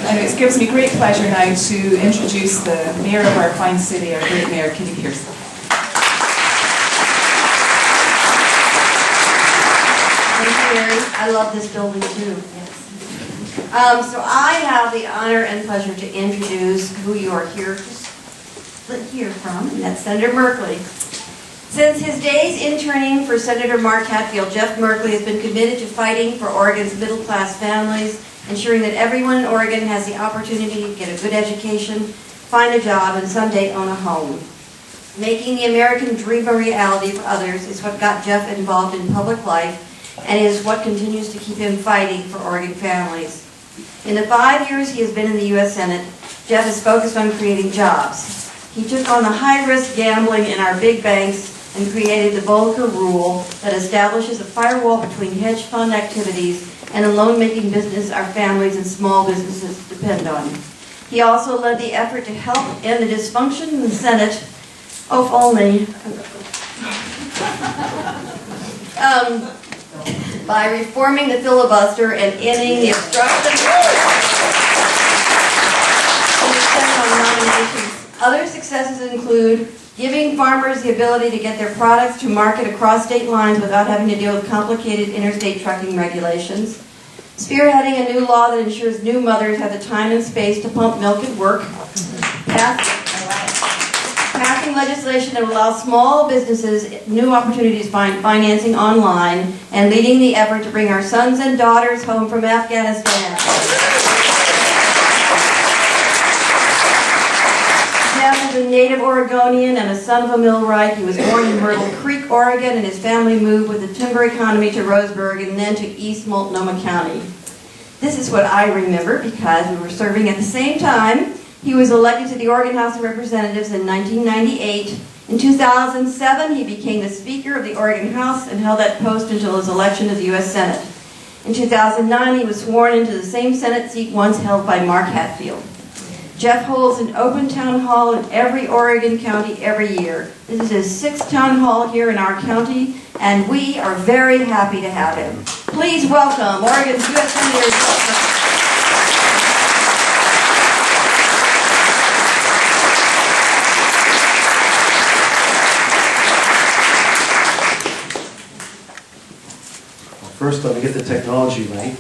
And it gives me great pleasure now to introduce the Mayor of our fine city, our great Mayor, Kitty Pearson. Thank you, Mary. I love this building too. Yes. So I have the honor and pleasure to introduce who you are here to hear from, and that's Senator Merkley. Since his days interning for Senator Mark Hatfield, Jeff Merkley has been committed to fighting for Oregon's middle-class families, ensuring that everyone in Oregon has the opportunity to get a good education, find a job, and someday own a home. Making the American dream a reality for others is what got Jeff involved in public life and is what continues to keep him fighting for Oregon families. In the 5 years he has been in the U.S. Senate, Jeff is focused on creating jobs. He took on the high-risk gambling in our big banks and created the Volcker Rule that establishes a firewall between hedge fund activities and a loan-making business our families and small businesses depend on. He also led the effort to help end the dysfunction in the Senate, oh, if only, by reforming the filibuster and ending the obstruction in the Senate on nominations. Other successes include giving farmers the ability to get their products to market across state lines without having to deal with complicated interstate trucking regulations, spearheading a new law that ensures new mothers have the time and space to pump milk at work, passing legislation that will allow small businesses new opportunities to find financing online, and leading the effort to bring our sons and daughters home from Afghanistan. Jeff is a native Oregonian and a son of a millwright. He was born in Myrtle Creek, Oregon, and his family moved with the timber economy to Roseburg and then to East Multnomah County. This is what I remember because we were serving at the same time. He was elected to the Oregon House of Representatives in 1998. In 2007, he became the Speaker of the Oregon House and held that post until his election to the U.S. Senate. In 2009, he was sworn into the same Senate seat once held by Mark Hatfield. Jeff holds an open town hall in every Oregon county every year. This is his 6th town hall here in our county, and we are very happy to have him. Please welcome Oregon's U.S. Senator Jeff. First, let me get the technology right.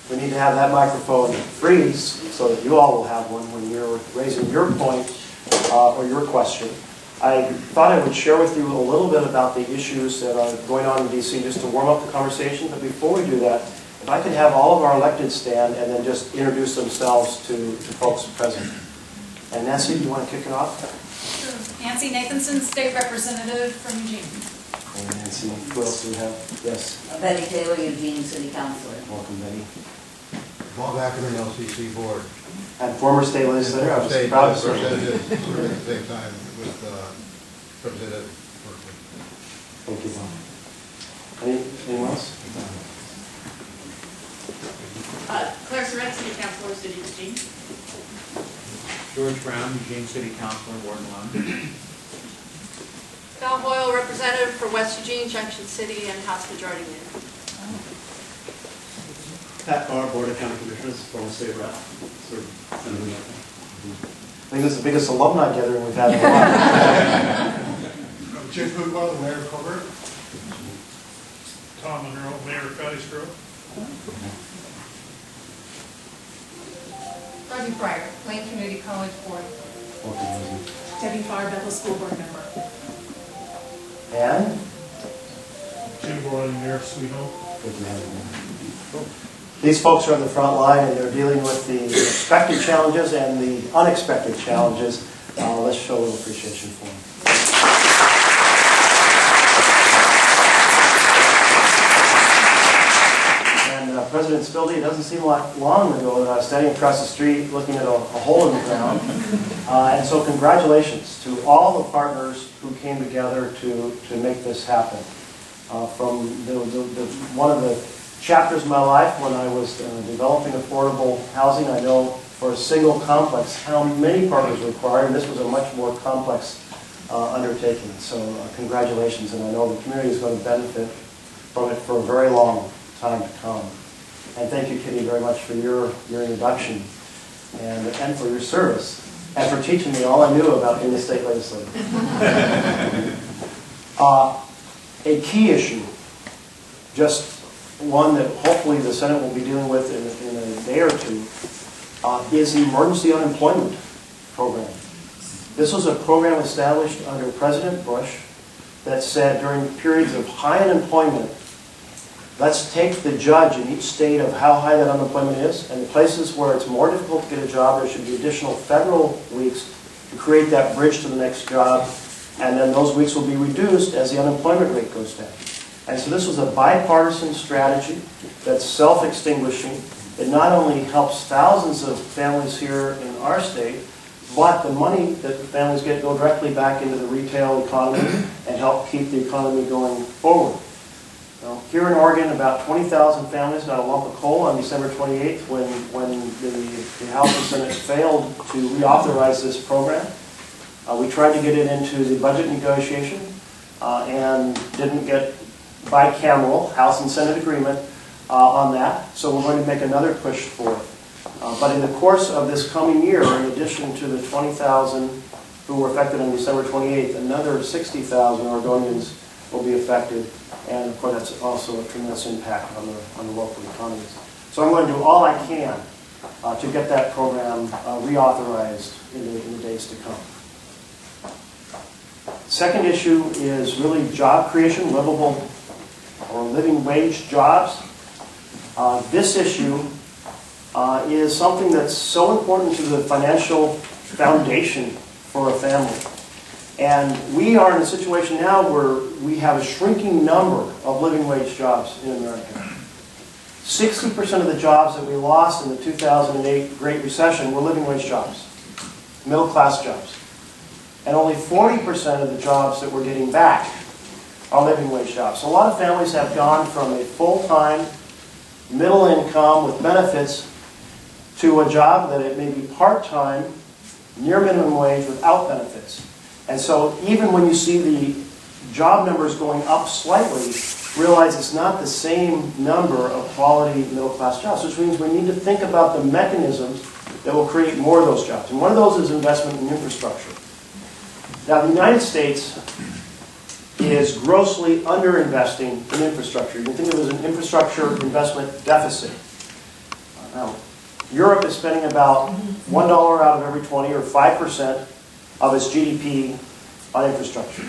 We need to have that microphone freeze so that you all will have one when you're raising your point or your question. I thought I would share with you a little bit about the issues that are going on in D.C. just to warm up the conversation. But before we do that, if I could have all of our electeds stand and then just introduce themselves to folks present. And Nancy, do you want to kick it off? Sure. Nancy Nathanson, State Representative from Eugene. And Nancy, who else do we have? Yes. Betty Taylor, Eugene City Councilor. Welcome, Betty. Bob Ackerman, LCC Board. And former state legislator. I was State proud to serve. representative at the same time with Representative Merkley. Thank you, Bob. Anyone else? Claire Surratt, City Councilor, City of Eugene. George Brown, Eugene City Councilor, Ward 1. Val Hoyle, Representative for West Eugene, Junction City, and House Majority Leader. Pat Carr, Board of County Commissioners, former state rep. I think this is the biggest alumni gathering we've had in a while. Jim Foodwell, Mayor of Colbert. Tom Monroe, Mayor of Cottisgrove. Rosie Fryer, Lane Community College Board. Debbie Farr, Bethel School Board Member. And? Jim Borland, Mayor of Sweet Home. Good to have you. These folks are on the front line and they're dealing with the expected challenges and the unexpected challenges. Let's show a little appreciation for them. President Spildy, it doesn't seem like long ago that I was standing across the street looking at a hole in the ground. And so congratulations to all the partners who came together to make this happen. From one of the chapters of my life when I was developing affordable housing, I know for a single complex how many partners were required, and this was a much more complex undertaking. So congratulations, and I know the community is going to benefit from it for a very long time to come. And thank you, Kitty, very much for your introduction and for your service, and for teaching me all I knew about being a state legislator. A key issue, just one that hopefully the Senate will be dealing with in a day or two, is the emergency unemployment program. This was a program established under President Bush that said during periods of high unemployment, let's take the judge in each state of how high that unemployment is, and the places where it's more difficult to get a job, there should be additional federal weeks to create that bridge to the next job, and then those weeks will be reduced as the unemployment rate goes down. And so this was a bipartisan strategy that's self-extinguishing. It not only helps thousands of families here in our state, but the money that the families get go directly back into the retail economy and help keep the economy going forward. Now, here in Oregon, about 20,000 families got a lump of coal on December 28th when the House and Senate failed to reauthorize this program. We tried to get it into the budget negotiation and didn't get bicameral House and Senate agreement on that, so we're going to make another push for it. But in the course of this coming year, in addition to the 20,000 who were affected on December 28th, another 60,000 Oregonians will be affected, and of course that's also a tremendous impact on the local economies. So I'm going to do all I can to get that program reauthorized in the days to come. Second issue is really job creation, livable or living wage jobs. This issue is something that's so important to the financial foundation for a family. And we are in a situation now where we have a shrinking number of living wage jobs in America. 60% of the jobs that we lost in the 2008 Great Recession were living wage jobs, middle class jobs. And only 40% of the jobs that we're getting back are living wage jobs. So a lot of families have gone from a full-time, middle income with benefits to a job that it may be part-time, near minimum wage without benefits. And so even when you see the job numbers going up slightly, realize it's not the same number of quality middle-class jobs, which means we need to think about the mechanisms that will create more of those jobs. And one of those is investment in infrastructure. Now, the United States is grossly underinvesting in infrastructure. You can think of it as an infrastructure investment deficit. Now, Europe is spending about $1 out of every 20, or 5% of its GDP on infrastructure.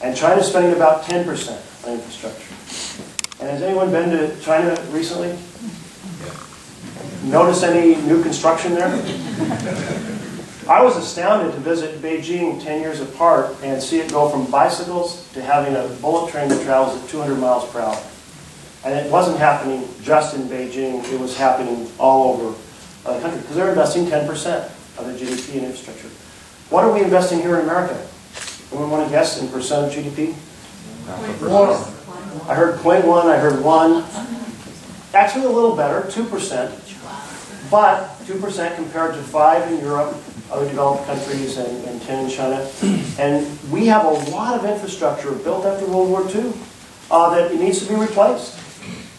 And China is spending about 10% on infrastructure. And has anyone been to China recently? Notice any new construction there? I was astounded to visit Beijing 10 years apart and see it go from bicycles to having a bullet train that travels at 200 miles per hour. And it wasn't happening just in Beijing, it was happening all over the country, because they're investing 10% of the GDP in infrastructure. What are we investing here in America? Anyone want to guess in percent of GDP? I heard 0.1, I heard 1. Actually a little better, 2%. But 2% compared to 5 in Europe, other developed countries, and 10 in China. And we have a lot of infrastructure built after World War II that it needs to be replaced.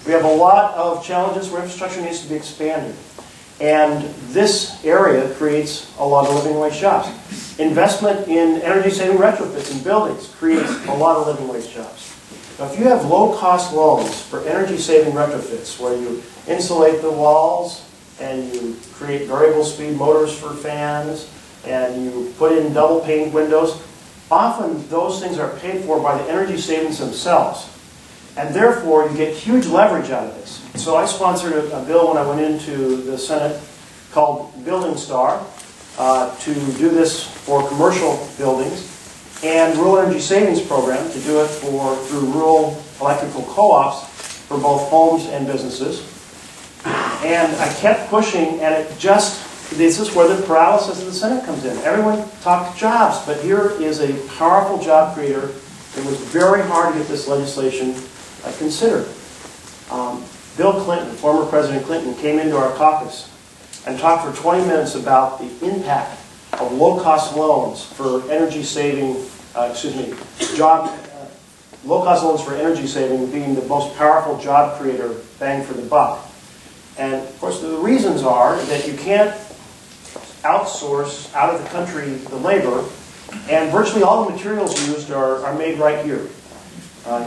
We have a lot of challenges where infrastructure needs to be expanded. And this area creates a lot of living wage jobs. Investment in energy-saving retrofits in buildings creates a lot of living wage jobs. Now, if you have low-cost loans for energy-saving retrofits, where you insulate the walls, and you create variable speed motors for fans, and you put in double pane windows, often those things are paid for by the energy savings themselves. And therefore, you get huge leverage out of this. So I sponsored a bill when I went into the Senate called Building Star to do this for commercial buildings, and Rural Energy Savings Program to do it through rural electrical co-ops for both homes and businesses. And I kept pushing, and this is where the paralysis of the Senate comes in. Everyone talked jobs, but here is a powerful job creator. It was very hard to get this legislation considered. Bill Clinton, former President Clinton, came into our caucus and talked for 20 minutes about the impact of low-cost loans for energy saving, low-cost loans for energy saving being the most powerful job creator, bang for the buck. And of course, the reasons are that you can't outsource out of the country the labor, and virtually all the materials used are made right here.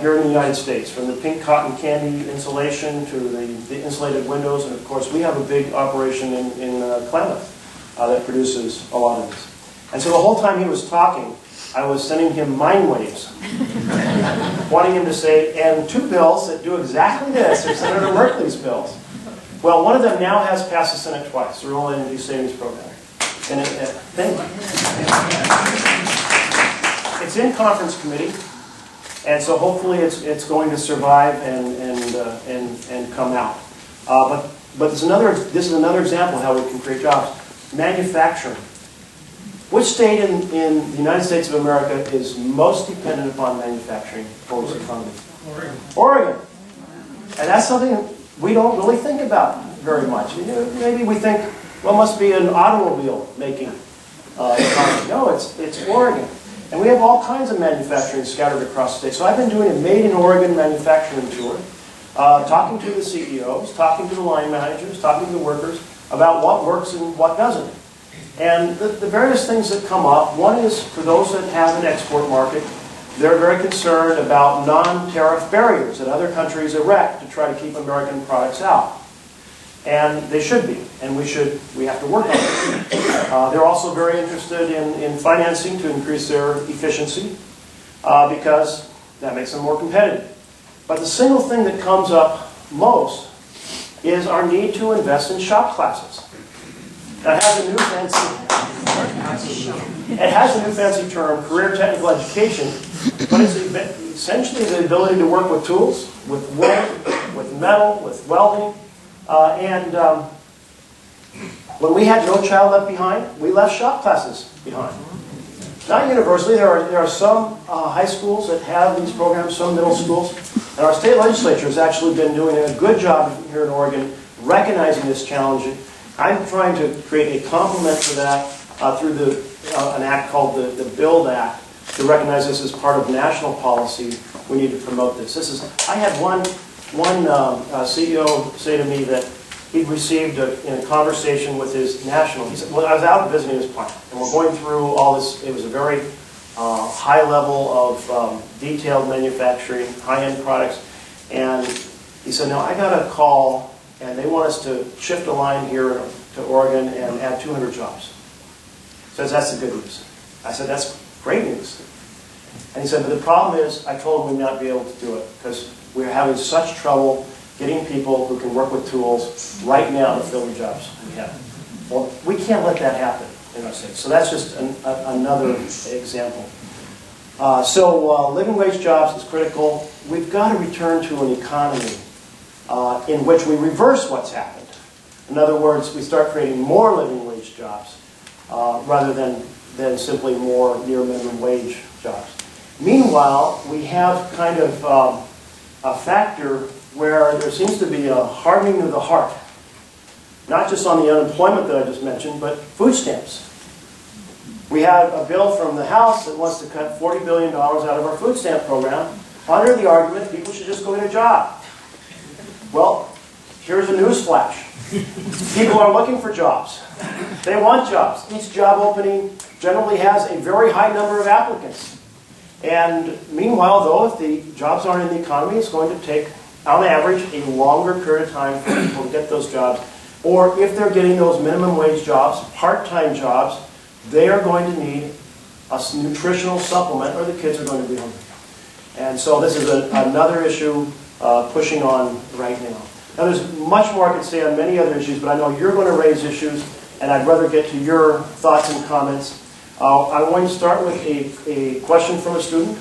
Here in the United States, from the pink cotton candy insulation to the insulated windows, and of course we have a big operation in Klamath that produces a lot of this. And so the whole time he was talking, I was sending him mind waves, wanting him to say, and 2 bills that do exactly this are Senator Merkley's bills. Well, one of them now has passed the Senate twice, the Rural Energy Savings Program. And it's in conference committee. And so hopefully it's going to survive and come out. But this is another example of how we can create jobs. Manufacturing. Which state in the United States of America is most dependent upon manufacturing for its economy? Oregon. Oregon. And that's something we don't really think about very much. Maybe we think, well, it must be an automobile making economy. No, it's Oregon. And we have all kinds of manufacturing scattered across the state. So I've been doing a Made in Oregon manufacturing tour, talking to the CEOs, talking to the line managers, talking to the workers about what works and what doesn't. And the various things that come up, one is for those that have an export market, they're very concerned about non-tariff barriers that other countries erect to try to keep American products out. And they should be, and we have to work on it. They're also very interested in financing to increase their efficiency because that makes them more competitive. But the single thing that comes up most is our need to invest in shop classes. Now, it has a new fancy term, career technical education, but it's essentially the ability to work with tools, with wood, with metal, with welding. When we had No Child Left Behind, we left shop classes behind. Not universally. There are some high schools that have these programs, some middle schools. And our state legislature has actually been doing a good job here in Oregon recognizing this challenge. I'm trying to create a complement to that through an act called the BUILD Act to recognize this as part of national policy. We need to promote this. I had one CEO say to me that he'd received in a conversation with his national, he said, well, I was out visiting his plant, and we're going through all this. It was a very high level of detailed manufacturing, high-end products, and he said, now I got a call, and they want us to shift a line here to Oregon and add 200 jobs. So that's the good news. I said, that's great news. And he said, but the problem is, I told him we'd not be able to do it, because we're having such trouble getting people who can work with tools right now to fill the jobs we have. Well, we can't let that happen in our state. So that's just another example. Living wage jobs is critical. We've got to return to an economy in which we reverse what's happened. In other words, we start creating more living wage jobs rather than simply more near minimum wage jobs. Meanwhile, we have kind of a factor where there seems to be a hardening of the heart, not just on the unemployment that I just mentioned, but food stamps. We have a bill from the House that wants to cut $40 billion out of our food stamp program under the argument people should just go get a job. Well, here's a news flash. People are looking for jobs. They want jobs. Each job opening generally has a very high number of applicants. And meanwhile, though, if the jobs aren't in the economy, it's going to take, on average, a longer period of time for people to get those jobs. Or if they're getting those minimum wage jobs, part-time jobs, they are going to need a nutritional supplement or the kids are going to be hungry. And so this is another issue pushing on right now. Now there's much more I could say on many other issues, but I know you're going to raise issues, and I'd rather get to your thoughts and comments. I'm going to start with a question from a student.